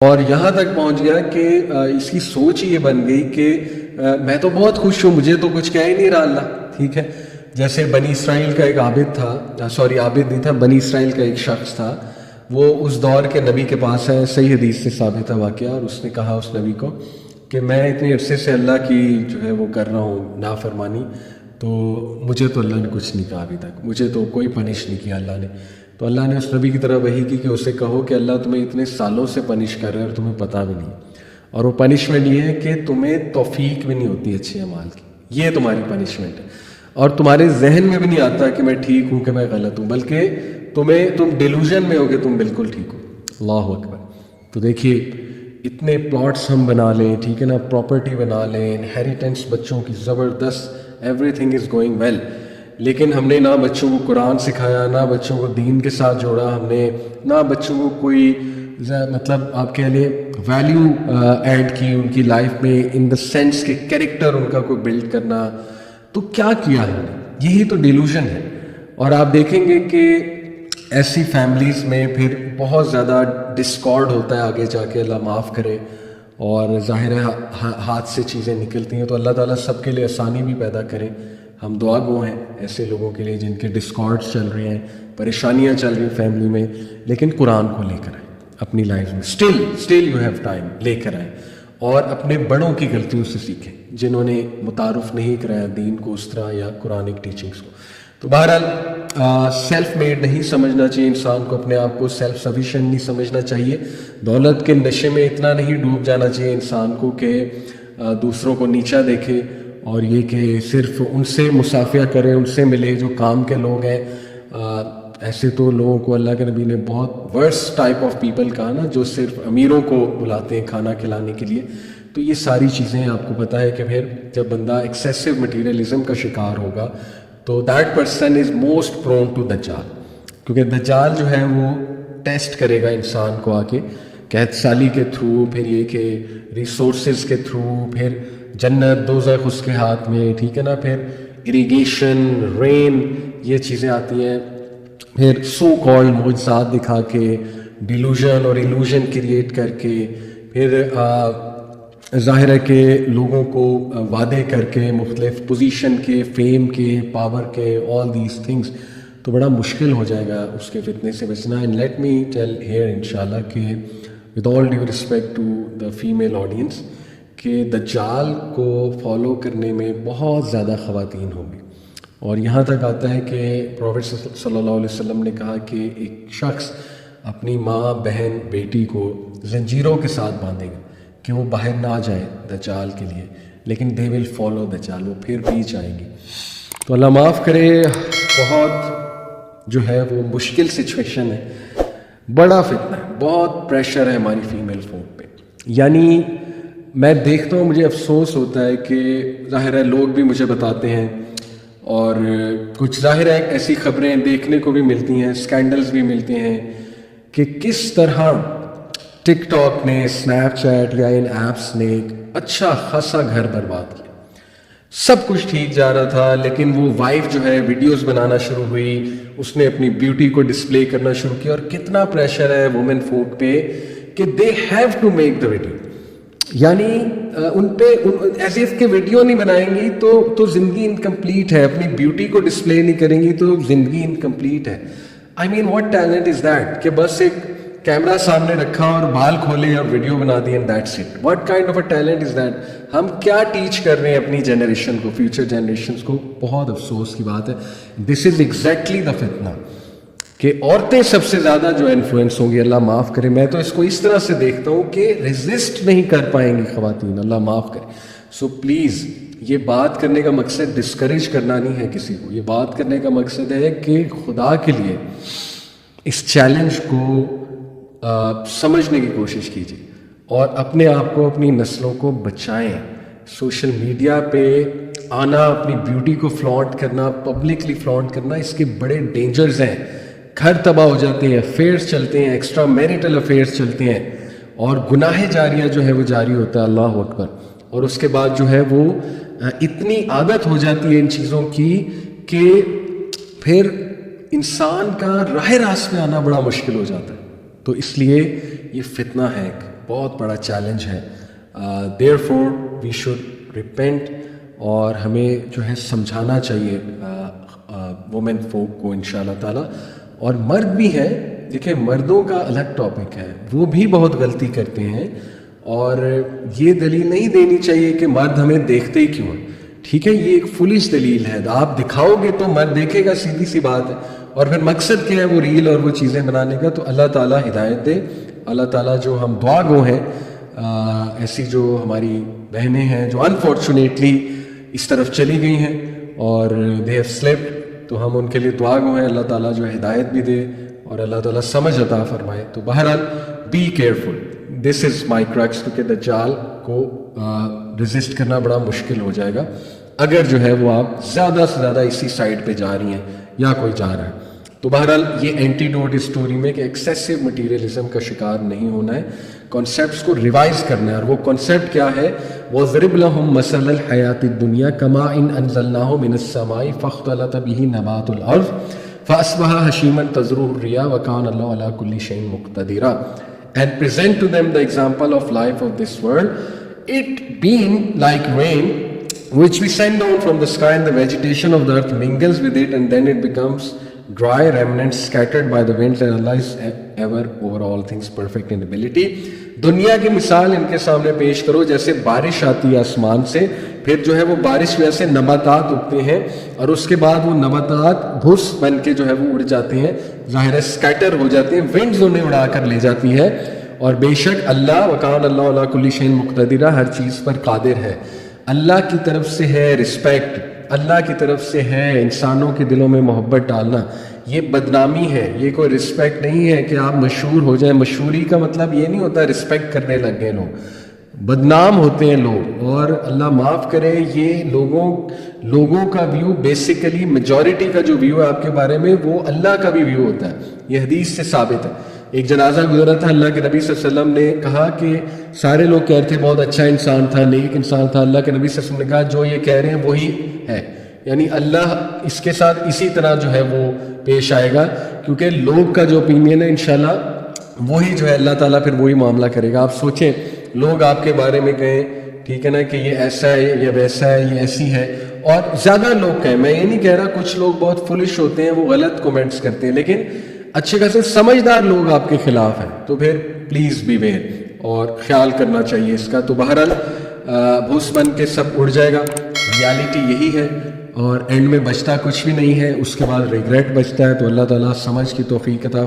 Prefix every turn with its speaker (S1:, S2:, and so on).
S1: اور یہاں تک پہنچ گیا کہ اس کی سوچ یہ بن گئی کہ میں تو بہت خوش ہوں، مجھے تو کچھ کہہ ہی نہیں رہا اللہ، ٹھیک ہے. جیسے بنی اسرائیل کا ایک عابد تھا، عابد نہیں تھا، بنی اسرائیل کا ایک شخص تھا، وہ اس دور کے نبی کے پاس ہے، صحیح حدیث سے ثابت ہے واقعہ، اور اس نے کہا اس نبی کو کہ میں اتنے عرصے سے اللہ کی جو ہے وہ کر رہا ہوں نافرمانی، تو مجھے تو اللہ نے کچھ نہیں کہا ابھی تک، مجھے تو کوئی پنش نہیں کیا اللہ نے. تو اللہ نے اس نبی کی طرح وحی کی کہ اسے کہو کہ اللہ تمہیں اتنے سالوں سے پنش کر رہا ہے اور تمہیں پتہ بھی نہیں، اور وہ پنشمنٹ یہ ہے کہ تمہیں توفیق بھی نہیں ہوتی اچھے اعمال کی، یہ تمہاری پنشمنٹ ہے، اور تمہارے ذہن میں بھی نہیں آتا کہ میں ٹھیک ہوں کہ میں غلط ہوں، بلکہ تم ڈیلوژن میں ہو کہ تم بالکل ٹھیک ہو. اللہ اکبر. تو دیکھیے اتنے پلاٹس ہم بنا لیں، ٹھیک ہے نا، پراپرٹی بنا لیں، انہیریٹنس بچوں کی زبردست، everything is going well, لیکن ہم نے نہ بچوں کو قرآن سکھایا، نہ بچوں کو دین کے ساتھ جوڑا، ہم نے نہ بچوں کو کوئی مطلب آپ کہہ لیں ویلیو ایڈ کی ان کی لائف میں، ان دا سینس کہ کیریکٹر ان کا کوئی بلڈ کرنا. تو کیا کیا ہم نے؟ یہی تو ڈیلوژن ہے. اور آپ دیکھیں گے کہ ایسی فیملیز میں پھر بہت زیادہ ڈسکارڈ ہوتا ہے آگے جا کے، اللہ معاف کرے، اور ظاہر ہے ہاتھ سے چیزیں نکلتی ہیں. تو اللہ تعالیٰ سب کے لیے آسانی بھی پیدا کرے. ہم دعا گو ہیں ایسے لوگوں کے لیے جن کے ڈسکارڈز چل رہے ہیں، پریشانیاں چل رہی ہیں فیملی میں، لیکن قرآن کو لے کر آئیں اپنی لائف میں، اسٹل یو ہیو ٹائم، لے کر آئیں، اور اپنے بڑوں کی غلطیوں سے سیکھیں جنہوں نے متعارف نہیں کرایا دین کو اس طرح یا قرآنک ٹیچنگز کو. تو بہرحال سیلف میڈ نہیں سمجھنا چاہیے انسان کو، اپنے آپ کو سیلف سفیشینٹ نہیں سمجھنا چاہیے، دولت کے نشے میں اتنا نہیں ڈوب جانا چاہیے انسان کو کہ دوسروں کو نیچا دیکھے، اور یہ کہ صرف ان سے مصافحہ کرے، ان سے ملے جو کام کے لوگ ہیں. ایسے تو لوگوں کو اللہ کے نبی نے بہت ورس ٹائپ آف پیپل کہا نا، جو صرف امیروں کو بلاتے ہیں کھانا کھلانے کے لیے. تو یہ ساری چیزیں آپ کو پتہ ہے کہ پھر جب بندہ ایکسیسو مٹیریلزم کا شکار ہوگا تو that person is most prone to دجال، کیونکہ دجال جو ہے وہ ٹیسٹ کرے گا انسان کو آ کے قحط سالی کے تھرو، پھر یہ کہ ریسورسز کے تھرو، پھر جنت دوزخ اس کے ہاتھ میں، ٹھیک ہے نا، پھر اریگیشن، رین، یہ چیزیں آتی ہیں، پھر سو کالڈ معجزات دکھا کے، ڈیلوژن اور ایلوژن کریٹ کر کے، پھر ظاہر ہے کہ لوگوں کو وعدے کر کے مختلف پوزیشن کے، فیم کے، پاور کے، آل دیز تھنگس. تو بڑا مشکل ہو جائے گا اس کے فتنے سے بچنا. And let me tell here انشاءاللہ کہ with all due respect to the female audience کہ دجال کو فالو کرنے میں بہت زیادہ خواتین ہوں گی. اور یہاں تک آتا ہے کہ پروفیٹ صلی اللہ علیہ وسلم نے کہا کہ ایک شخص اپنی ماں، بہن، بیٹی کو زنجیروں کے ساتھ باندھے گا کہ وہ باہر نہ آ جائے دجال کے لیے، لیکن دے ول فالو دجال، وہ پھر بھی جائیں گے. تو اللہ معاف کرے، بہت جو ہے وہ مشکل سچویشن ہے، بڑا فتنہ ہے، بہت پریشر ہے ہماری فیمیل فوک پہ. یعنی میں دیکھتا ہوں، مجھے افسوس ہوتا ہے کہ ظاہر ہے لوگ بھی مجھے بتاتے ہیں، اور کچھ ظاہر ہے ایسی خبریں دیکھنے کو بھی ملتی ہیں، اسکینڈلز بھی ملتے ہیں کہ کس طرح ٹک ٹاک نے، اسنیپ چیٹ یا ان ایپس نے ایک اچھا خاصا گھر برباد کیا. سب کچھ ٹھیک جا رہا تھا، لیکن وہ وائف جو ہے ویڈیوز بنانا شروع ہوئی، اس نے اپنی بیوٹی کو ڈسپلے کرنا شروع کیا، اور کتنا پریشر ہے وومن فوک پہ کہ they have to make the video. یعنی ان پہ ایسے اس کے ویڈیو نہیں بنائیں گی تو زندگی انکمپلیٹ ہے، اپنی بیوٹی کو ڈسپلے نہیں کریں گی تو زندگی انکمپلیٹ ہے. آئی مین واٹ ٹیلنٹ از دیٹ کہ بس ایک کیمرہ سامنے رکھا اور بال کھولے اور ویڈیو بنا the end that's it. What kind of a talent is that? ہم کیا ٹیچ کر رہے ہیں اپنی جنریشن کو، فیوچر جنریشنز کو؟ بہت افسوس کی بات ہے. دس از ایگزیکٹلی دا فتنہ کہ عورتیں سب سے زیادہ جو انفلوئنس ہوں گی. اللہ معاف کرے، میں تو اس کو اس طرح سے دیکھتا ہوں کہ ریزسٹ نہیں کر پائیں گی خواتین، اللہ معاف کرے. سو پلیز، یہ بات کرنے کا مقصد ڈسکریج کرنا نہیں ہے کسی کو، یہ بات کرنے کا مقصد ہے کہ خدا کے لیے اس چیلنج کو سمجھنے کی کوشش کیجیے اور اپنے آپ کو، اپنی نسلوں کو بچائیں. سوشل میڈیا پہ آنا، اپنی بیوٹی کو فلانٹ کرنا، پبلکلی فلانٹ کرنا، اس کے بڑے ڈینجرز ہیں. گھر تباہ ہو جاتے ہیں، افیئرس چلتے ہیں، ایکسٹرا میریٹل افیئرس چلتے ہیں، اور گناہ جاریہ جو ہے وہ جاری ہوتا ہے. اللہ اکبر. اور اس کے بعد جو ہے وہ اتنی عادت ہو جاتی ہے ان چیزوں کی کہ پھر انسان کا راہ راست میں آنا بڑا مشکل ہو جاتا ہے. تو اس لیے یہ فتنہ ہے ایک بہت بڑا چیلنج ہے. therefore we should repent, اور ہمیں جو ہے سمجھانا چاہیے وومن فوک کو انشاءاللہ تعالیٰ. اور مرد بھی ہیں، دیکھیں مردوں کا الگ ٹاپک ہے، وہ بھی بہت غلطی کرتے ہیں، اور یہ دلیل نہیں دینی چاہیے کہ مرد ہمیں دیکھتے ہی کیوں ہیں. ٹھیک ہے، یہ ایک فلش دلیل ہے. آپ دکھاؤ گے تو مرد دیکھے گا، سیدھی سی بات ہے. اور پھر مقصد کیا ہے وہ ریل اور وہ چیزیں بنانے کا. تو اللہ تعالیٰ ہدایت دے. اللہ تعالیٰ جو ہم دعا گو ہیں، ایسی جو ہماری بہنیں ہیں جو انفارچونیٹلی اس طرف چلی گئی ہیں اور دے ہیو سلیپڈ، تو ہم ان کے لیے دعا گو ہیں. اللہ تعالیٰ جو ہدایت بھی دے اور اللہ تعالیٰ سمجھ عطا فرمائے. تو بہرحال be careful. This is my کرکس، کیونکہ دجال کو ریزسٹ کرنا بڑا مشکل ہو جائے گا اگر جو ہے وہ آپ زیادہ سے زیادہ اسی سائڈ پہ جا رہی ہیں یا کوئی جا رہا ہے. تو بہرحال یہ اینٹیڈوٹ اس اسٹوری میں کہ ایکسیسو مٹیریلزم کا شکار نہیں ہونا ہے، کانسیپٹس کو ریوائز کرنا ہے. اور وہ کانسیپٹ کیا ہے؟ وَضْرِبْ لَهُمْ مَثَلَ الْحَيَاةِ الدُّنْيَا كَمَاءٍ أَنزَلْنَاهُ مِنَ السَّمَاءِ فَاخْتَلَطَ بِهِ نَبَاتُ الْأَرْضِ فَأَصْبَحَ هَشِيمًا تَذْرُوهُ الرِّيَاحُ وَكَانَ اللَّهُ عَلَى كُلِّ شَيْءٍ مُقْتَدِرًا. And present to them the example of life of this world, it being like rain which we send down from the sky, and the vegetation of the earth mingles with it, and then it becomes dry remnants scattered by the winds, and Allah is ever over all things perfect in ability. دنیا کی مثال ان کے سامنے پیش کرو جیسے بارش آتی ہے آسمان سے، پھر جو ہے وہ بارش میں سے نباتات اگتے ہیں، اور اس کے بعد وہ نباتات بھس بن کے جو ہے وہ اڑ جاتے ہیں، ظاہر ہے اسکیٹر ہو جاتے ہیں، ونڈز انہیں اڑا کر لے جاتی ہے. اور بے شک اللہ وکان اللہ علی کل شیء مقتدر، ہر چیز پر قادر ہے. اللہ کی طرف سے ہے رسپیکٹ، اللہ کی طرف سے ہے انسانوں کے دلوں میں محبت ڈالنا. یہ بدنامی ہے، یہ کوئی رسپیکٹ نہیں ہے کہ آپ مشہور ہو جائیں. مشہوری کا مطلب یہ نہیں ہوتا رسپیکٹ کرنے لگ گئے لوگ، بدنام ہوتے ہیں لوگ. اور اللہ معاف کرے، یہ لوگوں کا ویو، بیسیکلی میجورٹی کا جو ویو ہے آپ کے بارے میں، وہ اللہ کا بھی ویو ہوتا ہے. یہ حدیث سے ثابت ہے. ایک جنازہ گزرا تھا، اللہ کے نبی صلی اللہ علیہ وسلم نے کہا کہ سارے لوگ کہہ رہے تھے بہت اچھا انسان تھا، نیک انسان تھا. اللہ کے نبی صلی اللہ علیہ وسلم نے کہا جو یہ کہہ رہے ہیں وہی ہے. یعنی اللہ اس کے ساتھ اسی طرح جو ہے وہ پیش آئے گا، کیونکہ لوگ کا جو اوپینین ہے انشاءاللہ وہی جو ہے اللہ تعالیٰ پھر وہی معاملہ کرے گا. آپ سوچیں لوگ آپ کے بارے میں کہیں، ٹھیک ہے نا، کہ یہ ایسا ہے، یہ ویسا ہے، یہ ایسی ہے، اور زیادہ لوگ کہیں. میں یہ نہیں کہہ رہا کچھ لوگ بہت فلش ہوتے ہیں، وہ غلط کومنٹس کرتے ہیں، لیکن اچھے خاصے سمجھدار لوگ آپ کے خلاف ہیں. تو پھر پلیز بی ویئر، اور خیال کرنا چاہیے اس کا. تو بہرحال بھوس بن کے سب اڑ جائے گا، ریالٹی یہی ہے، اور اینڈ میں بچتا کچھ بھی نہیں ہے. اس کے بعد ریگریٹ بچتا ہے. تو اللہ تعالیٰ سمجھ کی توفیق عطا فرمائے.